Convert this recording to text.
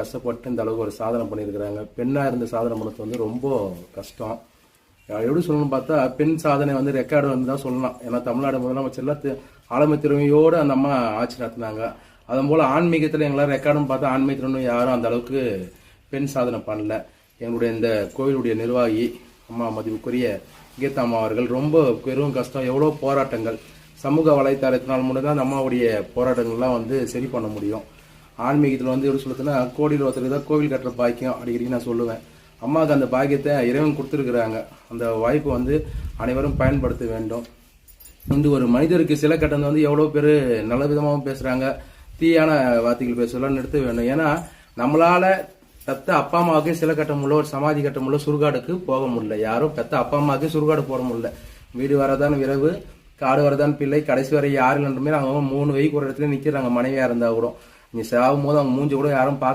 கஷ்டப்பட்டு இந்த அளவுக்கு ஒரு சாதனை பண்ணியிருக்கிறாங்க. பெண்ணாக இருந்து சாதனை பண்ணது வந்து ரொம்ப கஷ்டம். எப்படி சொல்லணும்னு பார்த்தா பெண் சாதனை வந்து ரெக்கார்டு வந்து தான் சொல்லலாம். ஏன்னா தமிழ்நாடு முதலமைச்சர்லாம் ஆளுமை திறமையோடு அந்த அம்மா ஆட்சி நடத்தினாங்க. அதன் போல் ஆன்மீகத்தில் எங்களால் ரெக்கார்டுன்னு பார்த்தா ஆன்மீகத்தில் யாரும் அந்த அளவுக்கு பெண் சாதனை பண்ணல. எங்களுடைய இந்த கோவிலுடைய நிர்வாகி அம்மா மதிப்புக்குரிய கீதா அம்மா அவர்கள் ரொம்ப பெரும் கஷ்டம், எவ்வளோ போராட்டங்கள், சமூக வலைத்தளத்தினால் மட்டும் தான் அந்த அம்மாவுடைய போராட்டங்கள்லாம் வந்து சரி பண்ண முடியும். ஆன்மீகத்தில் வந்து எப்படி சொல்லுதுன்னா கோடியில் ஒருத்தருக்கு தான் கோவில் கட்டுற பாக்கியம் அடிக்கடி நான் சொல்லுவேன். அம்மாவுக்கு அந்த பாக்கியத்தை இறைவன் கொடுத்துருக்குறாங்க. அந்த வாய்ப்பு வந்து அனைவரும் பயன்படுத்த வேண்டும். இந்த ஒரு மனிதருக்கு சில கட்டணம் வந்து எவ்வளோ பேர் நல்ல விதமாகவும் பேசுகிறாங்க, தீயான வார்த்தைகள் பேசலாம் நிறுத்த வேண்டும். ஏன்னா நம்மளால பெத்த அப்பா அம்மாவுக்கு சில கட்டமுள்ள ஒரு சமாதி கட்டமுள்ள சுடுகாடுக்கு போக முடியல. யாரும் பெத்த அப்பா அம்மாவுக்கு சுடுகாடு போட முடியல. வீடு வரதான் விரவு, காடு வரதான் பிள்ளை, கடைசி வரை யாரும் இல்லைன்ற மாதிரி அவங்க 3 வயக்கு ஒரு இடத்துல நிற்கிறாங்க. மனைவியாக இருந்தால் கூட நீ சாகும் போது அவங்க மூஞ்சி கூட யாரும் பார்க்க